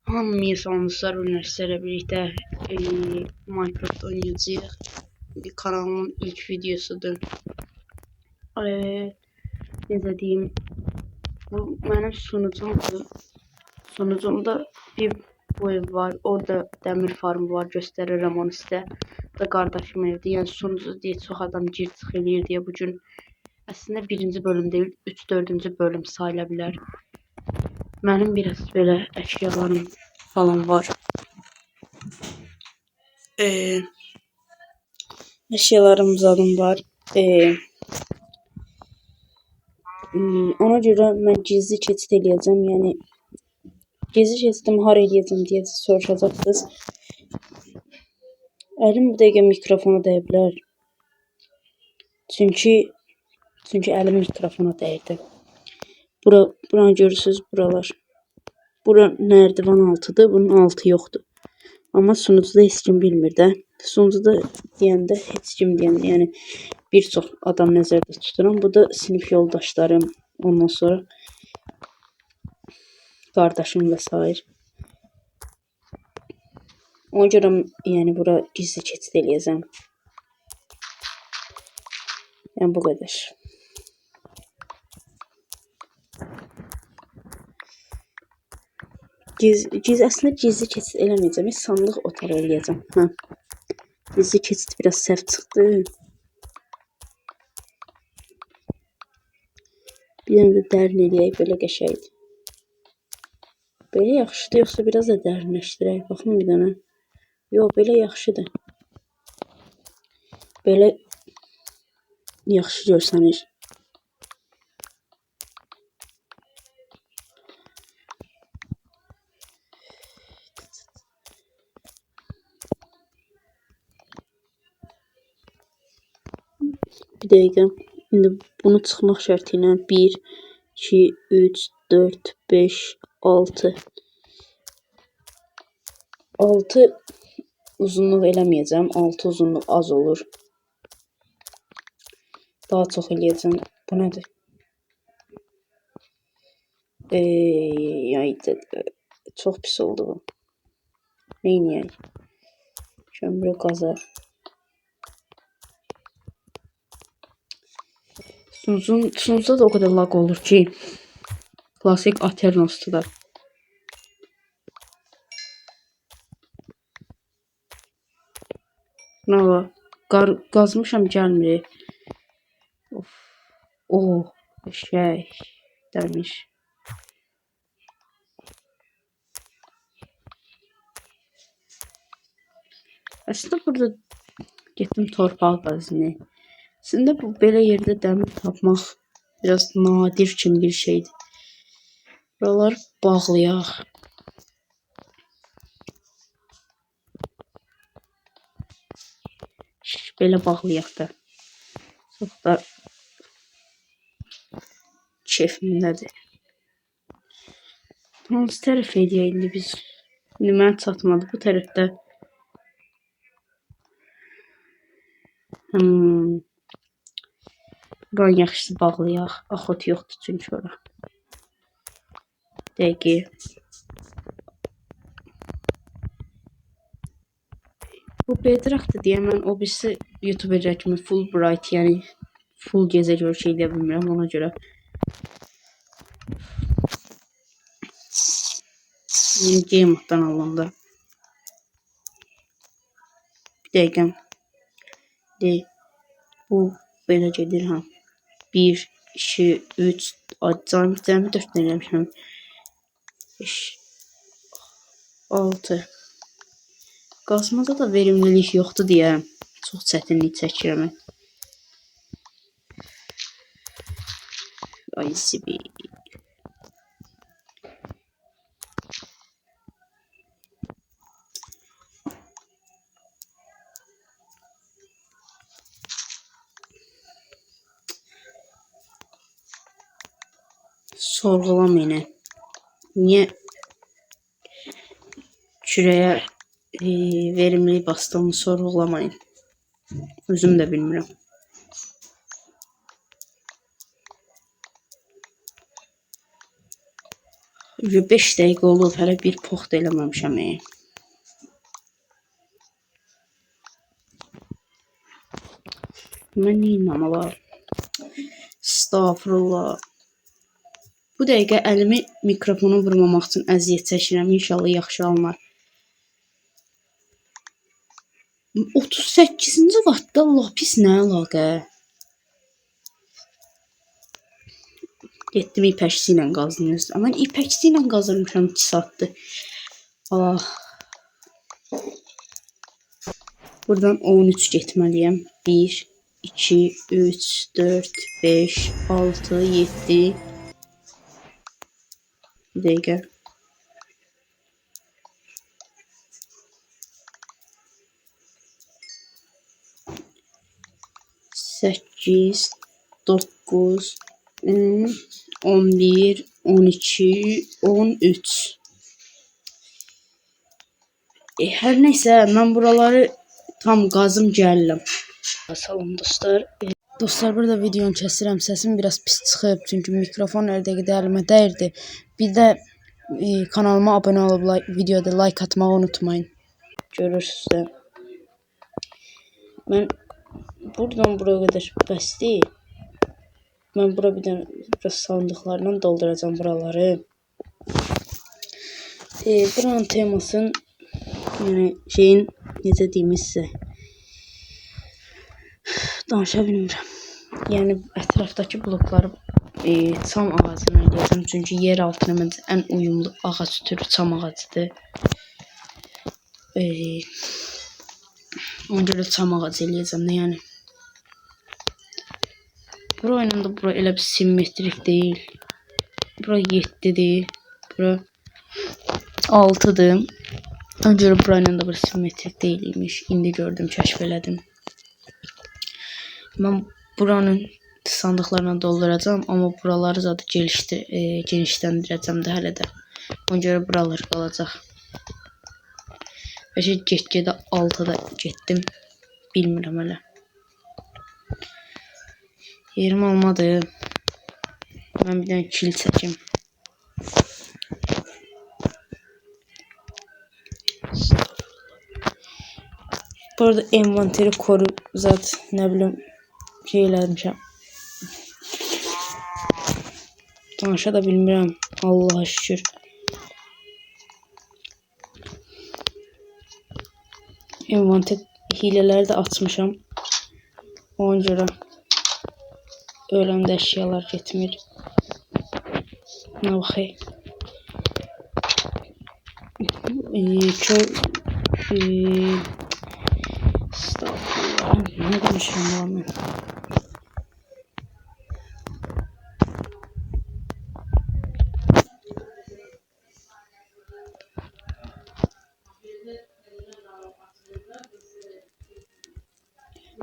Hamıya salamlar, üniversiteyle birlikte Minecraft oynayacağıq. Kanalımın ilk videosudur. Necə deyim, bu mənim sunucumdur. Sunucumda bir bu ev var, orada dəmir farmı var, göstərirəm onu sizə. Bu da qardaşım evdir, yəni sunucu deyə çox adam gir çıx eləyir deyə bugün əslində birinci bölüm deyil, 3-4-cü bölüm sayıla bilər. Mənim biraz belə əşyalarım falan var. Əşyalarım zadım var. Ona görə mən gizli keçid eləyəcəm. Yəni gizli keçidimi hara eləyəcəm deyə soruşacaqsınız. Əlim bu dəqiqə mikrofona dəyə bilər. Çünki əlim mikrofona dəydi. Buranı görürsünüz, buralar. Bura nərdivan altıdır, bunun altı yoxdur. Amma sunucuda heç kim bilmir də. Sunucuda deyəndə heç kim deyəndə, yəni bir çox adam nəzərdə tuturam. Bu da sinif yoldaşlarım, ondan sonra qardaşım və s. Ona görə yəni bura gizli keçid eləyəcəm. Yəni bu qədər. Əslində gizli keçid eləməyəcəm, sandıq otağı eləyəcəm. Gizli keçid biraz səhv çıxdı. Bir dənə də dərin eləyək, belə qəşəkdir. Belə yaxşıdır, yoxsa biraz da dərinləşdirək. Baxın bir dənə. Yox, belə yaxşıdır. Belə yaxşı görsənir. Bir dəqiqə. İndi bunu çıxmaq şərti ilə 1, 2, 3, 4, 5, 6. 6 uzunluq eləməyəcəm. 6 uzunluq az olur. Daha çox eləyəcəm. Bu nədir? Çox pis oldu bu. Neyniyək? Kömrü qazaq. Sunucuda da o qədər lag olur ki, klasik Aternos'da. Bravo. Qazmışam, gəlmir. Of. Eşək. Dəmiş. Əslində burada getdim torpaq qazını. Əslində bu belə yerdə dəmir tapmaq biraz nadir kimi bir şeydir. Buraları bağlayaq. Belə bağlayaq da. Çox da keyfimdədir. Hansı tərəf edək indi biz? İndi mən çatmadı bu tərəfdə. Buranı yaxşısı bağlayaq. Axot yoxdur çünki ora. Dəqiq. Bu bedrock'dır deyə mən o birisi YouTuber'lar kimi full bright, yəni full gecə görüş edə bilmirəm ona görə. Game moddan alanda. Bir dəqiqəm. Bu belə gedir ha. 1, 2, 3, cəmi 4 dənə eləmişəm. 5, 6. Qazmada da verimlilik yoxdur deyə çox çətinlik çəkirəm. Ay sibi. Sorğulama yine. Niye kürəyə verimli bastığımı sorğulamayın. Özüm də bilmirəm. 5 dəqiqə olub, hələ bir pox da eləməmişəm. Mən neyim var? Estağfurullah. Bu dəqiqə əlimi mikrofona vurmamaq üçün əziyyət çəkirəm. İnşallah yaxşı alınır. 38-ci vaxtda lapis nə əlaqə? Getdim ipəkçi ilə qazınıyoruz. Mən ipəkçi ilə qazırmışam 2 saatdır. Allah. Buradan 13 getməliyəm. 1, 2, 3, 4, 5, 6, 7. Bir dəqiqə. 8, 9, 10, 11, 12, 13. Hər neysə, mən buraları tam qazım gəlirəm. Salam dostlar. Dostlar, burada videonu kəsirəm. Səsim biraz pis çıxıb, çünki mikrofon hər dəqiqə əlimə dəyirdi. Bir də kanalıma abunə olub videoda like atmağı unutmayın. Görürsünüz də. Mən buradan buraya qədər bəs deyil. Mən bura bir dənə biraz sandıqlarla dolduracağım buraları. Buranın temasının, yəni şeyin, necə deyim sizə, danışa bilmirəm. Yəni ətrafdakı blokları çam ağacına eləyəcəm. Çünki yer altına məncə ən uyumlu ağac türü çam ağacıdır. Ona görə çam ağacı eləyəcəm də, yəni. Bura ilə də bura elə bir simmetrik deyil. Bura 7-dir. Bura 6-dır. Ona görə bura ilə də bura simmetrik deyilmiş. İndi gördüm, kəşf elədim. Mən buranın sandıqlarla dolduracağım, amma buraları zaten genişləndirəcəm də hələ də. Ona görə buralar qalacaq. Bəlkə get-gedə 6-da getdim. Bilmirəm hələ. Yerim olmadı. Mən bir dənə kil çəkim. Bu arada envanteri koru zat, nə bilim, şey eləmişəm. Danışa da bilmirəm. Allah'a şükür. Envanter hilələri də açmışam. Ona görə öləndə əşyalar getmir. Nə baxay. Ne konuşuyorum ben?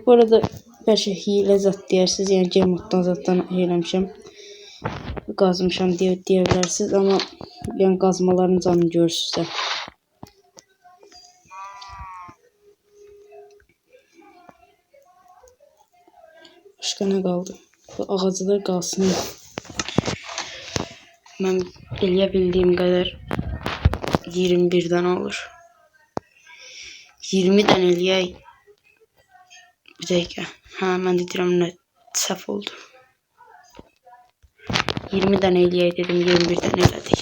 Bu arada bəlkə hile zat deyirsiniz, yəni game moddan zatdan eləmişəm. Qazmışam deyə bilərsiniz, amma yəni qazmaların canını görürsünüz də. Başqa nə qaldı? Bu ağacılar qalsın. Mən eləyə bildiyim qədər 21-dən olur. 20-dən eləyək. Bir dəqiqə. Hə, mən də deyirəm, nə səhv oldu. 20-dən eləyək dedim, 21-dən elədik.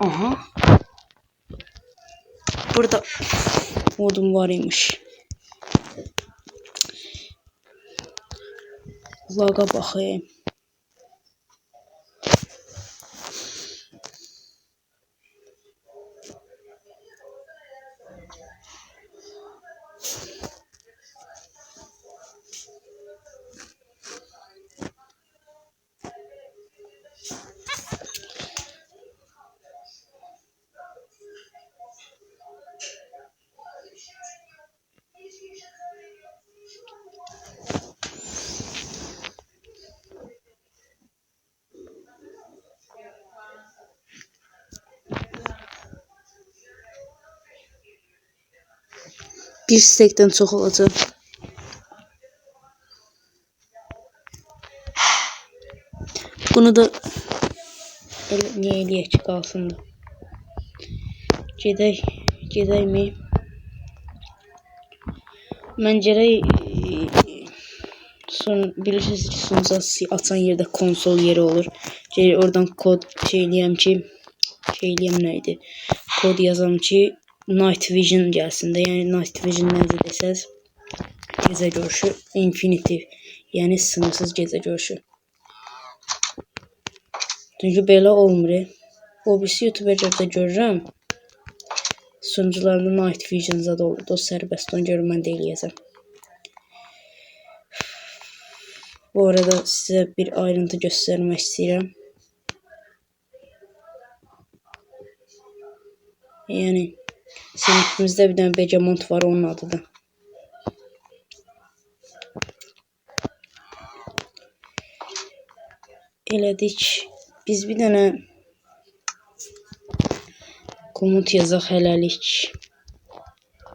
Aha. Burada modum var imiş. Laga baxayım. Bir stekten çox olacaq. Bunu da niye eləyək ki, qalsın da. Gedək mi? Mən gərək bilirsiniz ki, sunucu açan yerdə konsol yeri olur. Gərək oradan kod şeyləyəm ki, nəydi? Kod yazam ki, Night Vision gəlsin də. Yəni Night Vision necə desəz, gecə görüşü, Infinity, yəni sınırsız gecə görüşü. Çünki belə olmur. O birisi YouTuberlərdə görürəm. Sunucularında Night Vision zad olur. O sərbəst, onu görür, mən də eləyəcəm. Bu arada sizə bir ayrıntı göstərmək istəyirəm. Yəni sinifimizdə bir dənə Begemont var, onun adıdır. Elədik. Biz bir dənə komut yazaq hələlik.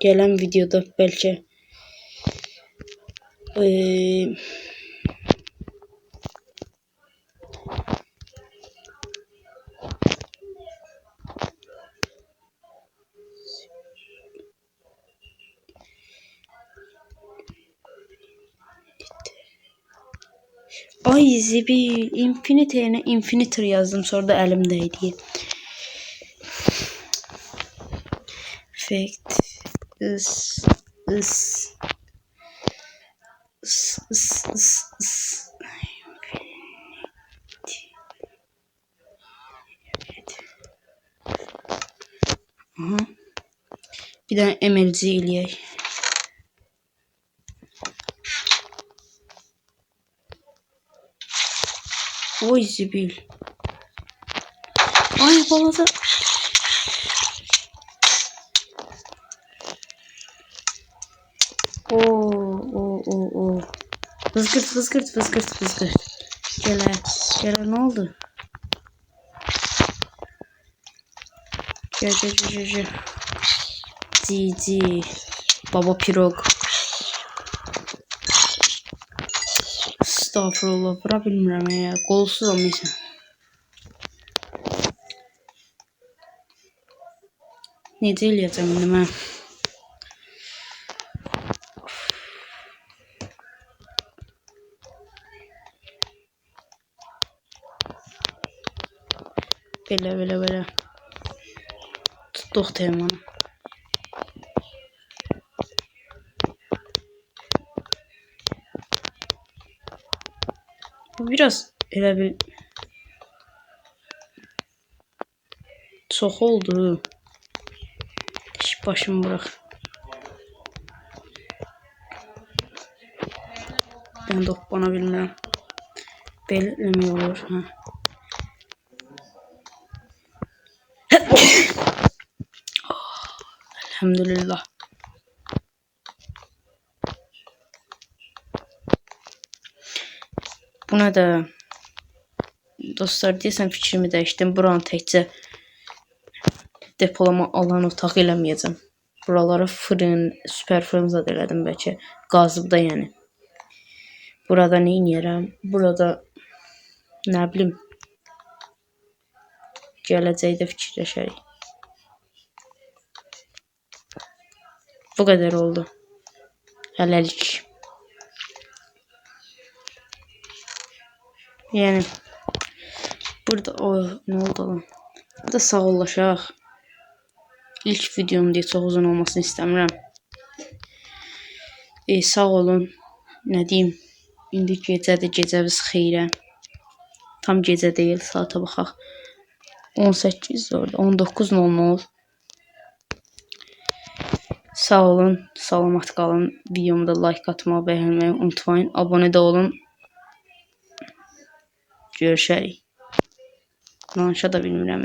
Gələn videoda bəlkə ay zibil, Infinity yerine Infiniter yazdım, sonra da əlimdəydi. Effect bir dənə MLG eləyək. Oy zibil. Ay balada. Oo. Vızgırt. Gele ne oldu? Gel. Cici. Baba pirog. Estağfurullah, bura bilmirəm ya. Qolsuzam neysə. Necə eləyəcəm indi mən? Belə. Tutduq temanı. Bu biraz elə bir çox oldu. Başımı bırak. Ben de bana bilmirəm. Belə mi olur? Ha. Elhamdülillah. Buna da dostlar deyəsən fikrimi dəyişdim. Buranı təkcə depolama alan otaq eləməyəcəm. Buralara fırın, süper fırın zad elədim bəlkə. Qazıb da yəni. Burada nə edirəm? Burada nə bilim. Gələcəkdə fikirləşərik. Bu qədər oldu. Hələlik. Yəni burada nə oldu lan? Burada sağollaşaq. İlk videom deyə çox uzun olmasını istəmirəm. Sağ olun. Nə deyim? İndi gecədir, gecəviz xeyrə. Tam gecə deyil, saata baxaq. 18 orada, 19:00. Sağ olun, salamat qalın. Videomu da like atmağı, bəyənməyi unutmayın. Abunə də olun. Görüşərik. Danışa da bilmirəm.